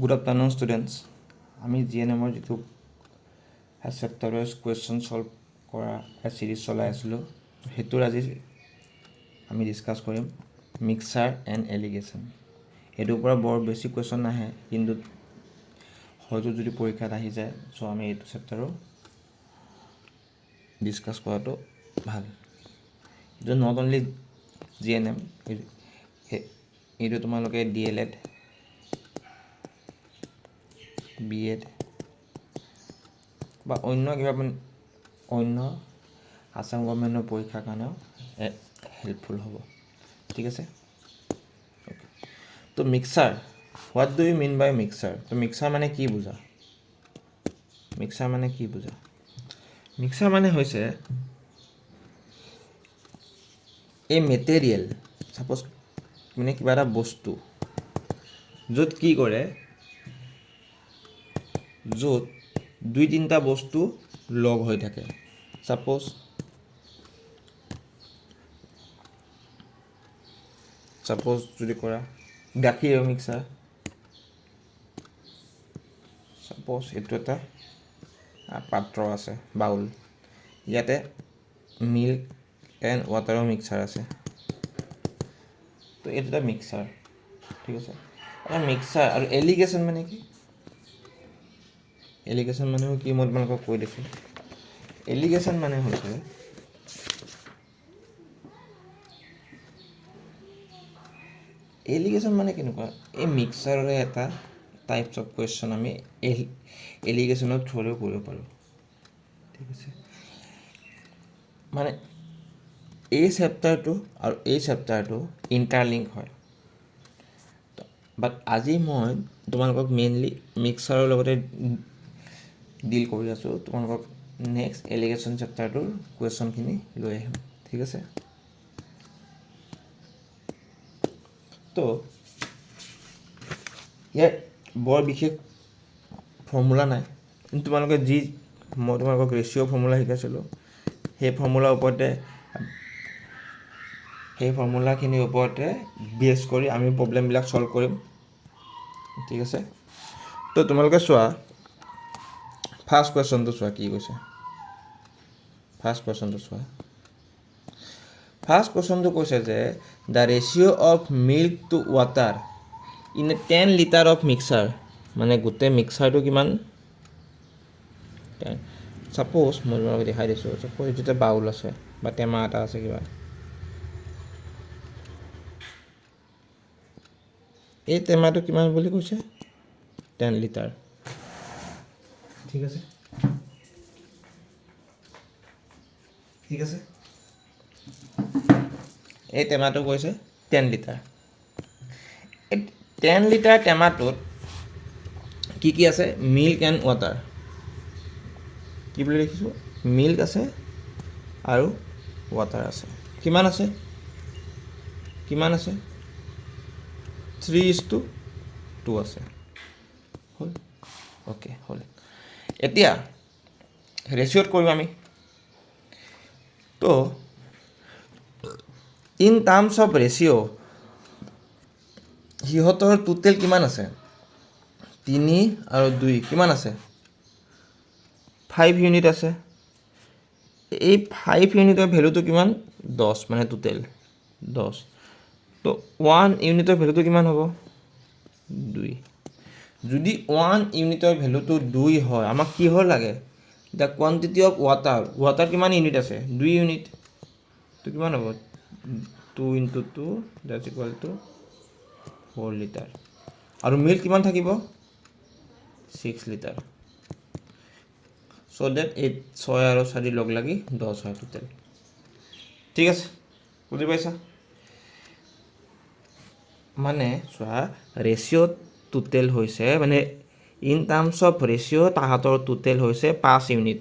Good afternoon, students. আমি GNMৰ যিটো chapter wise question solve কৰা চিৰিজ চলাই আছিলোঁ সেইটোৰ আজি আমি ডিছকাছ কৰিম মিক্সাৰ এণ্ড এলিগেশ্যন। এইটোৰ পৰা বৰ বেছি কুৱেশ্যন নাহে, কিন্তু হয়তো যদি পৰীক্ষাত আহি যায় চ' আমি এইটো চেপ্টাৰো ডিছকাছ কৰাটো ভাল। এইটো নট অনলি GNM, এইটো তোমালোকে DLED, BEd বা অন্য কিবা অন্য আসাম গভৰ্ণমেণ্টৰ পৰীক্ষাৰ কাৰণেও হেল্পফুল হ'ব। ঠিক আছে, তো mixture, what do you mean by mixture? তো মিক্সাৰ মানে কি বুজা? মিক্সাৰ মানে কি বুজা? মিক্সাৰ মানে হৈছে এই মেটেৰিয়েল, ছাপ'জ মানে কিবা এটা বস্তু য'ত কি কৰে, য'ত দুই তিনিটা বস্তু লগ হৈ থাকে। ছাপ'জ যদি কৰা গাখীৰৰ মিক্সাৰ, ছাপ'জ এইটো এটা পাত্ৰ আছে, বাউল, ইয়াতে মিল্ক এণ্ড ৱাটাৰৰ মিক্সাৰ আছে, তো এইটো এটা মিক্সাৰ। ঠিক আছে, এটা মিক্সাৰ। আৰু এলিগেশ্যন মানে কি? এলিগেশ্যন মানে কি মই তোমালোকক কৈ দিছোঁ। এলিগেশ্যন মানে হৈছে কেনেকুৱা, এই মিক্সাৰৰে এটা টাইপছ অফ কুৱেশ্যন আমি এলিগেশ্যনৰ থ্ৰুৰেও কৰিব পাৰোঁ। ঠিক আছে, মানে এই চেপ্টাৰটো আৰু এই চেপ্টাৰটো ইণ্টাৰলিংক হয়, বাট আজি মই তোমালোকক মেইনলি মিক্সাৰৰ লগতে ডিল কৰি আছোঁ। তোমালোকক নেক্সট এলিগেশ্যন চেপ্টাৰটোৰ কুৱেশ্যনখিনি লৈ আহিম। ঠিক আছে, তো ইয়াৰ বৰ বিশেষ ফৰ্মুলা নাই, কিন্তু তোমালোকে মই তোমালোকক ৰেচিঅ' ফৰ্মুলা শিকাইছিলোঁ, সেই ফৰ্মুলাখিনিৰ ওপৰতে বেছ কৰি আমি প্ৰব্লেমবিলাক ছল্ভ কৰিম। ঠিক আছে, তো তোমালোকে চোৱা ফাৰ্ষ্ট কুৱেশ্যনটো চোৱা কি কৈছে। ফাৰ্ষ্ট কুৱেশ্যনটো কৈছে যে the ratio' of milk to water in a 10 litre of mixture, মানে গোটেই মিক্সাৰটো কিমান। ছাপ'জ মই তোমালোকক দেখাই দিছোঁ, ছাপ'জ এইটো এটা বাউল আছে বা টেমা এটা আছে কিবা, এই টেমাটো কিমান বুলি কৈছে, 10 লিটাৰ। ঠিক আছে, এই টেমাটো কৈছে 10 লিটাৰ। এই 10 লিটাৰ টেমাটোত কি কি আছে? Milk and water. কি বুলি লিখিছোঁ? মিল্ক আছে আৰু ৱাটাৰ আছে। কিমান আছে? 3:2 আছে। হ'ল? অ'কে, হ'ল। এতিয়া ৰেচিঅ'ত কৰিম আমি। তো ইন টাৰ্মছ অফ ৰেচিঅ' সিহঁতৰ টোটেল কিমান আছে? 3 আৰু 2 কিমান আছে? 5 ইউনিট আছে। এই 5 ইউনিটৰ ভেলুটো কিমান? 10, মানে টোটেল 10। তো 1 ইউনিটৰ ভেলুটো কিমান হ'ব? 2। যদি 1 ইউনিটৰ ভেলুটো 2 হয়, আমাক কিহৰ লাগে? দ্য কোৱান্টিটি অফ ৱাটাৰ কিমান ইউনিট আছে? 2 ইউনিট। তো কিমান হ'ব? 2 × 2 দ্যাটছ ইকুৱেল টু 4 লিটাৰ। আৰু মিল্ক কিমান থাকিব? 6 লিটাৰ। চ' ডেট 6 আৰু 4 লগ লাগি 10 হয় টোটেল। ঠিক আছে, বুজি পাইছা? মানে চোৱা, ৰেচিঅ'ত টোটেল হৈছে, মানে ইন টাৰ্মছ অফ ৰেচিঅ' তাহাঁতৰ টোটেল হৈছে 5 ইউনিট,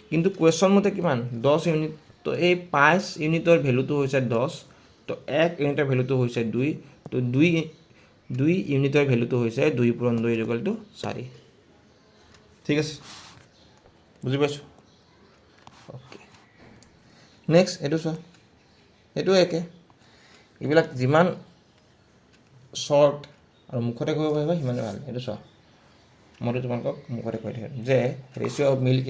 কিন্তু কুৱেশ্যন মতে কিমান? 10 ইউনিট। তো এই 5 ইউনিটৰ ভেলুটো হৈছে 10, তো 1 ইউনিটৰ ভেলুটো হৈছে 2, তো 2 ইউনিটৰ ভেলুটো হৈছে 2 × 2 = 4। ঠিক আছে, বুজি পাইছোঁ? অ'কে, নেক্সট এইটো চোৱা, এইটো একে। এইবিলাক যিমান শ্বৰ্ট আৰু মুখতে কৰিব পাৰিবা সিমানে ভাল। এইটো চোৱা, মইতো তোমালোকক মুখতে কৈ থাকিম যে ৰেচিঅ' অফ মিল্ক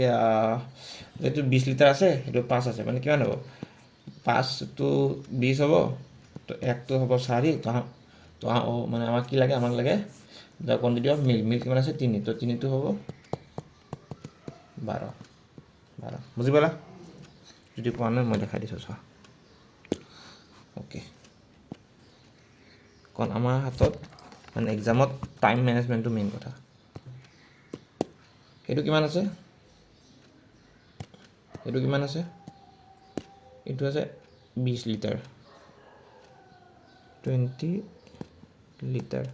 এইটো 20 লিটাৰ আছে, সেইটো 5 আছে, মানে কিমান হ'ব? 5 to 20 হ'ব, তো 1 হ'ব 4, তো মানে আমাক কি লাগে? আমাক লাগে দ্য কোৱান্টিটি অফ মিল্ক কিমান আছে? 3, তো 3টো হ'ব 12। বুজি পালা? যদি পোৱা নাই মই দেখাই দিছোঁ চোৱা। অ'কে, কাৰণ আমাৰ হাতত মানে এক্সামত টাইম মেনেজমেণ্টটো মেইন কথা। এইটো কিমান আছে? এইটো কিমান আছে? এইটো আছে 20 লিটাৰ, 20 লিটাৰ।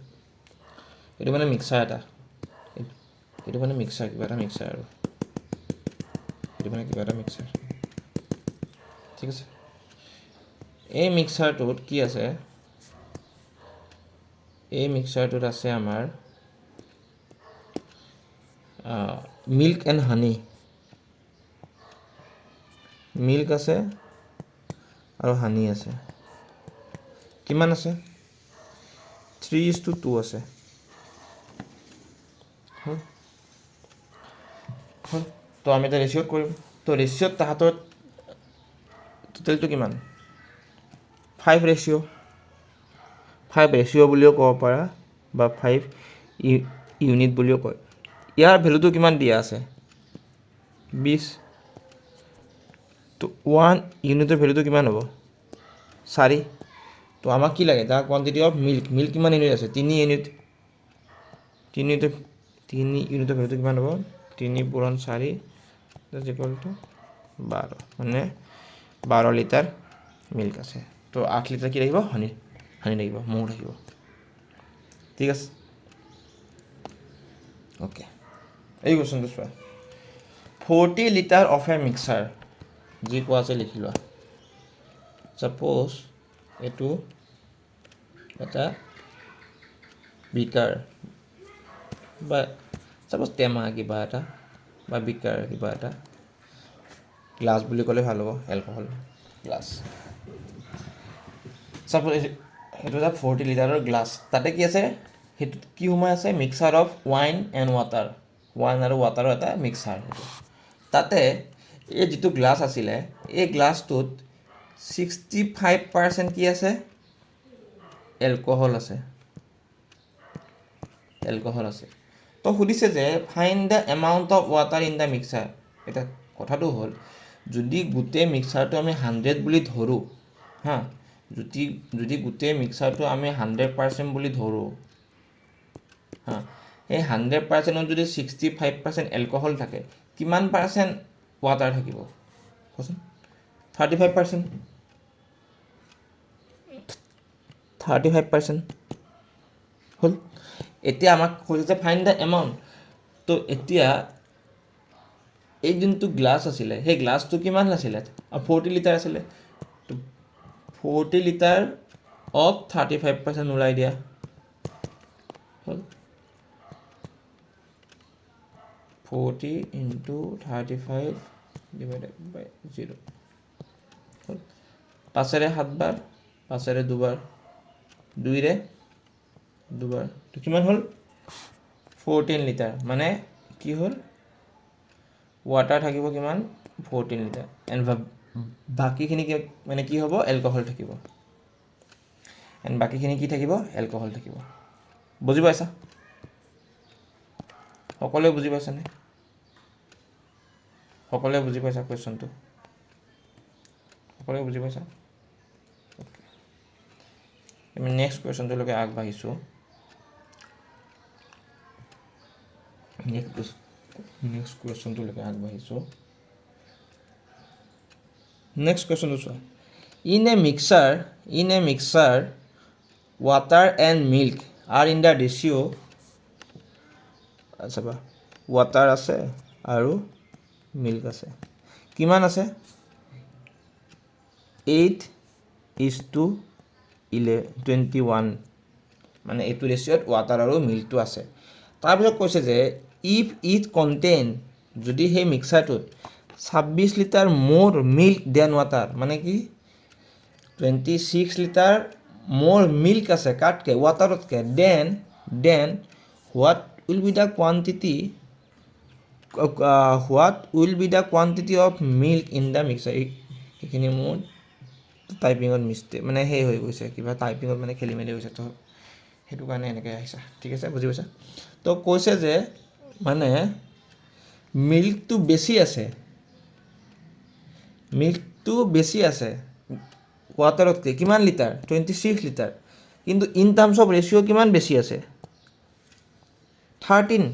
এইটো মানে মিক্সাৰ এটা, এইটো মানে মিক্সাৰ, কিবা এটা মিক্সাৰ আৰু এইটো মানে কিবা এটা মিক্সাৰ, ঠিক আছে? এই মিক্সাৰটোত কি আছে? এই মিক্সাৰটোত আছে আমাৰ মিল্ক এণ্ড হানি। মিল্ক আছে আৰু হানি আছে। কিমান আছে? 3:2 আছে। হ'ল, তো আমি এটা ৰেচিঅ'ত কৰিম। তো ৰেচিঅ'ত তাহাঁতৰ টোটেলটো কিমান? 5 ৰেচিঅ' বুলিও ক'ব পাৰা বা 5 ইউনিট বুলিও কয়। ইয়াৰ ভেলুটো কিমান দিয়া আছে? 20। তো 1 ইউনিটৰ ভেলুটো কিমান হ'ব? 4। তো আমাক কি লাগে? দ্য কোৱান্টিটি অফ মিল্ক কিমান ইউনিট আছে? 3 ইউনিট। 3 ইউনিটৰ ভেলুটো কিমান হ'ব? 3 পূৰণ 4 ইজ ইকুৱেল টু 12, মানে 12 লিটাৰ মিল্ক আছে। তো 8 লিটাৰ কি লাগিব? হানি লাগিব, মৌ থাকিব, ঠিক আছে? অ'কে, এই কুৱেশ্যনটো চোৱা। 40 লিটাৰ অফ এ মিক্সাৰ, যি কোৱা আছে লিখি লোৱা। ছাপ'জ এইটো এটা বিকাৰ বা ছাপ'জ টেমা কিবা এটা বা বিকাৰ কিবা এটা, গ্লাছ বুলি ক'লে ভাল হ'ব, এলকহল গ্লাছ। ছাপ'জ সেইটো এটা 40 লিটাৰৰ গ্লাছ, তাতে কি আছে? সেইটোত কি সোমাই আছে? Mixer of wine and water, wine আৰু ৱাটাৰৰ এটা মিক্সাৰ। সেইটো তাতে এই যিটো গ্লাছ আছিলে, এই গ্লাছটোত 65% কি আছে? এলকহল আছে। তো সুধিছে যে find the amount of water in the mixer. এতিয়া কথাটো হ'ল, যদি গোটেই মিক্সাৰটো আমি 100 বুলি ধৰোঁ, হা, যদি গোটেই মিক্সাৰটো আমি 100% বুলি ধৰোঁ, হা, সেই 100%ত যদি 65% এলকহল থাকে, কিমান পাৰ্চেণ্ট ৱাটাৰ থাকিব কোৱাচোন? 35%। 35% হ'ল। এতিয়া আমাক কৈছে যে ফাইণ্ড দ্য এমাউণ্ট। তো এতিয়া এই যোনটো গ্লাছ আছিলে, সেই গ্লাছটো কিমান আছিলে? 40 লিটাৰ আছিলে। তো 40 লিটাৰ অফ 35% ওলাই দিয়া হ'ল। 40 into 35 divided by 0 হ'ল। 5ৰে 7 বাৰ, 5ৰে 2 বাৰ, 2ৰে 2 বাৰ, তো কিমান হ'ল? 14 লিটাৰ। মানে কি হ'ল? ৱাটাৰ থাকিব কিমান? 14 লিটাৰ। এণ্ড বাকীখিনি মানে কি হ'ব? এলকহল থাকিব। বাকীখিনি কি থাকিব? এলকহল থাকিব। বুজি পাইছা? সকলোৱে বুজি পাইছানে? সকলোৱে বুজি পাইছা কুৱেশ্যনটো? সকলোৱে বুজি পাইছা? আমি নেক্সট কুৱেশ্যনটোলৈকে আগবাঢ়িছোঁ। নেক্সট কুৱেশ্যনটোলৈকে আগবাঢ়িছোঁ। নেক্সট কুৱেশ্যনটো চোৱা। In a mixer water and milk are in the ratio', আচ্ছা বা ৱাটাৰ আছে আৰু মিল্ক আছে, কিমান আছে? 8:21, মানে এইটো ৰেচিঅ'ত ৱাটাৰ আৰু মিল্কটো আছে। তাৰপিছত কৈছে যে ইফ ইট কণ্টেইন, যদি সেই মিক্সাৰটোত 26 litre more milk than water, মানে কি 26 লিটাৰ মোৰ মিল্ক আছে কাতকৈ? ৱাটাৰতকৈ। Then then what will be the quantity of milk in the mixture. এইখিনি মোৰ টাইপিঙত মিষ্টেক মানে সেই হৈ গৈছে, কিবা টাইপিঙত মানে খেলি মেলি হৈছে, তো সেইটো কাৰণে এনেকৈ আহিছে। ঠিক আছে, বুজি পাইছা? তো কৈছে যে মানে মিল্কটো বেছি আছে, ৱাটাৰতকৈ কিমান লিটাৰ? 26 লিটাৰ। কিন্তু ইন টাৰ্মছ অফ ৰেচিঅ' কিমান বেছি আছে? 13।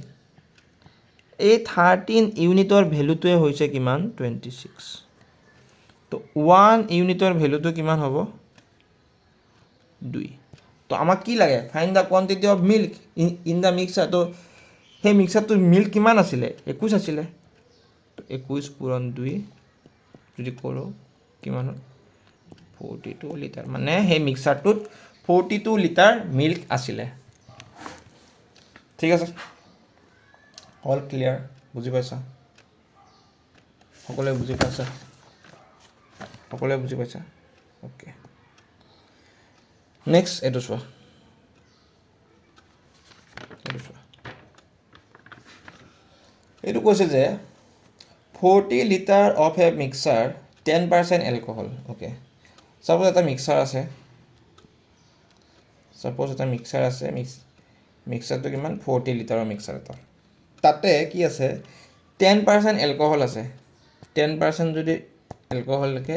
এই 13 ইউনিটৰ ভেলুটোৱে হৈছে কিমান? 26। তো 1 ইউনিটৰ ভেলুটো কিমান হ'ব? 2। তো আমাক কি লাগে? Find the quantity of milk in the mixer. তো সেই মিক্সাৰটোৰ মিল্ক কিমান আছিলে? 21 আছিলে। তো 21 পূৰণ 2 যদি কৰোঁ কিমান হ'ল? 42 লিটাৰ। মানে সেই মিক্সাৰটোত 42 লিটাৰ মিল্ক আছিলে। ঠিক আছে, অল ক্লিয়াৰ? বুজি পাইছা? সকলোৱে বুজি পাইছা? অ'কে, নেক্সট এইটো চোৱা। এইটো কৈছে যে 40 litre of A mixer 10% alcohol. Okay, suppose এটা মিক্সাৰ আছে, মিক্সাৰটো কিমান? 40 লিটাৰৰ মিক্সাৰ এটা। তাতে কি আছে? 10% এলকহল আছে। 10% যদি এলকহল থাকে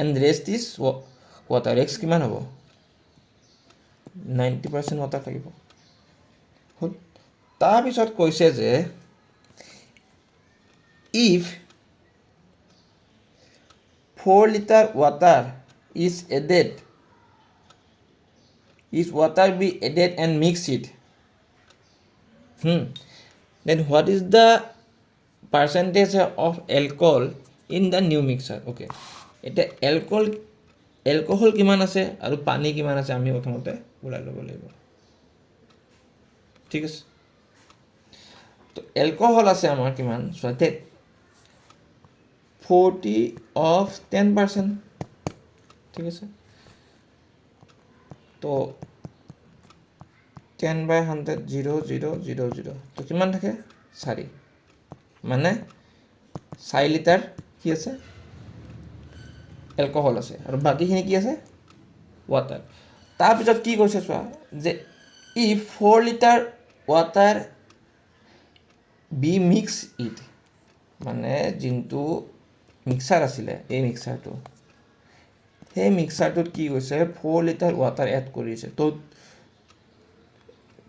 and rest is water, rest কিমান হ'ব? 90% ৱাটাৰ থাকিব। হ'ল। তাৰপিছত কৈছে যে if 4 liter water is water be added and mix it, then what is the percentage of alcohol in the new mixer? Okay, এতিয়া এলকহল কিমান আছে আৰু পানী কিমান আছে আমি প্ৰথমতে ওলাই ল'ব লাগিব। ঠিক আছে, তো এলকহল আছে আমাৰ কিমান? চোৱা, 40 of 10%। ঠিক আছে, তো 10/100 0 0 0 0, তো কিমান থাকে? 4। মানে 4 লিটাৰ কি আছে? এলকহল আছে, আৰু বাকীখিনি কি আছে? ৱাটাৰ। তাৰপিছত কি কৈছে চোৱা, যে if 4 litre water be mix it, মানে যোনটো মিক্সাৰ আছিলে এই মিক্সাৰটো, সেই মিক্সাৰটোত কি কৈছে? 4 লিটাৰ ৱাটাৰ এড কৰিছে। তো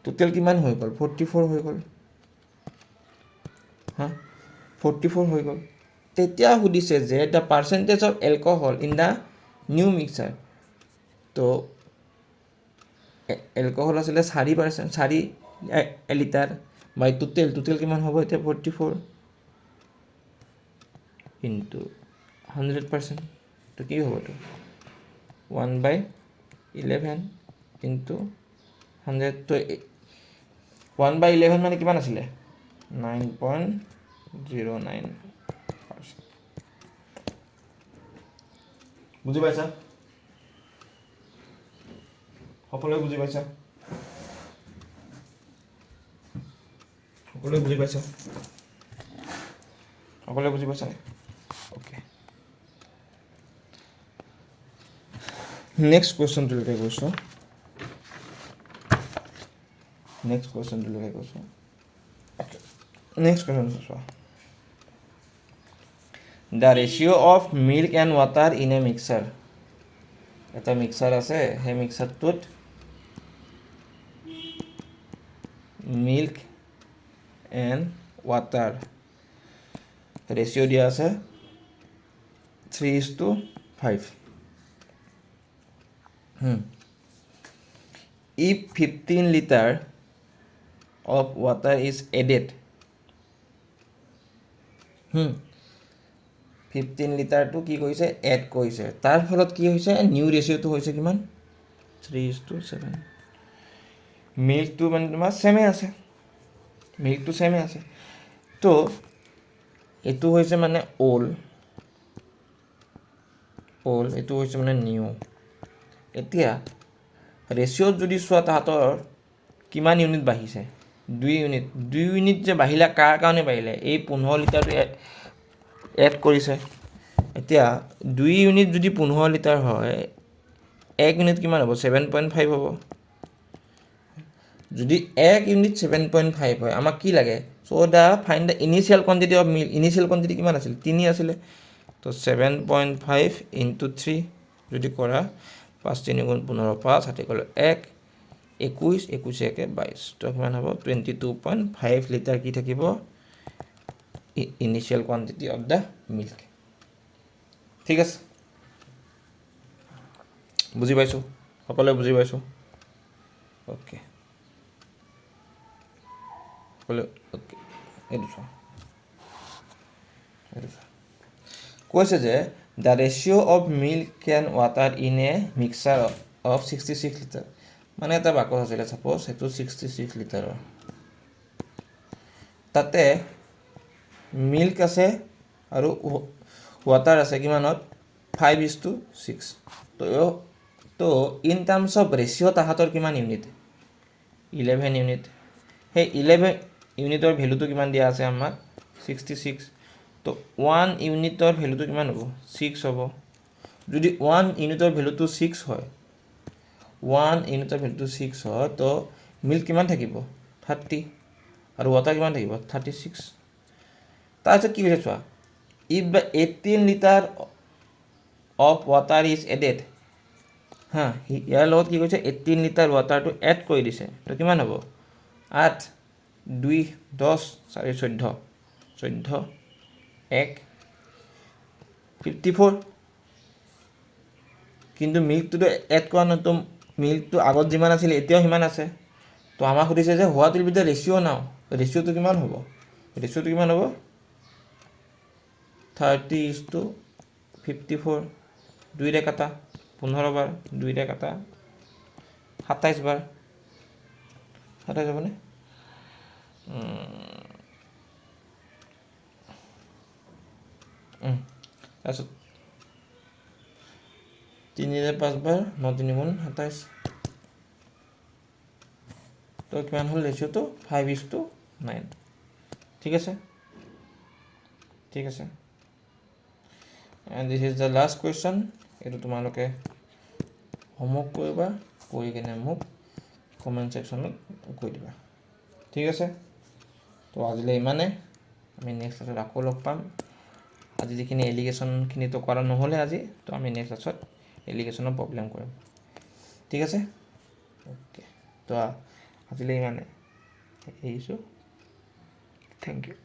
টোটেল কিমান হৈ গ'ল? 44 হৈ গ'ল। 44 হৈ গ'ল। তেতিয়া সুধিছে যে the percentage of alcohol in the new mixer. তো এলকহল আছিলে 4%, 4 লিটাৰ বাই টোটেল কিমান হ'ব? এতিয়া 44 ইনটু 100%, তো কি হ'ব? এইটো 1/11 ইনটু 100। তো 1/11 মানে কিমান আছিলে? 9.09%। বুজি পাইছা? সকলোৱে বুজি পাইছা? সকলোৱে বুজি পাইছা? অ'কে, নেক্সট কুৱেশ্যনটোলৈকে গৈছোঁ। নেক্সট কুৱেশ্যন চোৱা। The ratio' of milk and water in A mixer. এটা মিক্সাৰ আছে, সেই মিক্সাৰটোত মিল্ক এণ্ড ৱাটাৰ ৰেচিঅ' দিয়া আছে 3:5। If 15 liter of water is added, 15 লিটাৰটো কি কৰিছে? এড কৰিছে। তাৰ ফলত কি হৈছে? নিউ ৰেচিঅ'টো হৈছে কিমান? 3:7। মিল্কটো মানে তোমাৰ ছেমে আছে, তো এইটো হৈছে মানে অ'ল্ড, এইটো হৈছে মানে নিউ। এতিয়া ৰেচিঅ'ত যদি চোৱা তাহাঁতৰ কিমান ইউনিট বাঢ়িছে 2 ইউনিট 2 ইউনিট যে বাঢ়িলে কাৰ কাৰণে বাঢ়িলে এই 15 লিটাৰটো এড কৰিছে এতিয়া 2 ইউনিট যদি 15 লিটাৰ হয় 1 ইউনিট কিমান হ'ব 7.5 হ'ব যদি 1 ইউনিট 7.5 হয় আমাক কি লাগে so the find the initial quantity of milk initial quantity কিমান আছিল 3 আছিলে তো 7.5 ইনটু 3 যদি কৰা 5 3 গুণ 15 5 হাতে গ'ল 1 21 21 1 22 তো কিমান হ'ব 22.5 লিটাৰ কি থাকিব initial quantity of the milk ঠিক আছে বুজি পাইছো সকলোৱে বুজি পাইছো ওকে সকলোৱে ওকে এইটো চোৱা কৈছে যে the ratio' of milk and water in A mixer of 66 litre মানে এটা বাকচ আছিলে ছাপ'জ সেইটো 66 লিটাৰৰ তাতে মিল্ক আছে আৰু ৱাটাৰ আছে কিমানত 5:6 তো ইন টাৰ্মছ অফ ৰেচিঅ' তাহাঁতৰ কিমান ইউনিট 11 ইউনিট সেই 11 ইউনিটৰ ভেলুটো কিমান দিয়া আছে আমাক 66 তো 1 ইউনিটৰ ভেলুটো কিমান হ'ব 6 হ'ব যদি 1 ইউনিটৰ ভেলুটো 6 হয় 1 ইউনিটৰ ভেলুটো 6 হয় তো মিল্ক কিমান থাকিব 30 আৰু ৱাটাৰ কিমান থাকিব 36 তাৰপিছত কি হৈছে চোৱা if the 18 litre of water is added হা ইয়াৰ লগত কি কৈছে 18 লিটাৰ ৱাটাৰটো এড কৰি দিছে তো কিমান হ'ব 8 2 10 4 14 14 1 54 কিন্তু মিল্কটোতো এড কৰা নাই তো মিল্কটো আগত যিমান আছিল এতিয়াও সিমান আছে তো আমাক সুধিছে যে what will be the ratio' নাও ৰেচিঅ'টো কিমান হ'ব ৰেচিঅ'টো কিমান হ'ব 30:54 দুইৰে কাটা 15 বাৰ দুইৰে কাটা 27 বাৰ 27 হ'বনে তাৰপিছত 3ৰে 5 বাৰ 9 3 গুণ 27 তো কিমান হ'ল ৰেচিঅ'টো 5:9 ঠিক আছে ঠিক আছে and this is the last question এইটো তোমালোকে হোমৱৰ্ক কৰিবা কৰি কিনে মোক কমেণ্ট ছেকশ্যনত কৈ দিবা ঠিক আছে তো আজিলৈ ইমানে আমি নেক্সট ক্লাছত আকৌ লগ পাম আজি যিখিনি এলিগেশ্যনখিনিতো কৰা নহ'লে আজি তো আমি নেক্সট ক্লাছত এলিগেশ্যনৰ প্ৰব্লেম কৰিম ঠিক আছে ওকে তো আজিলৈ ইমানে এৰিছোঁ থেংক ইউ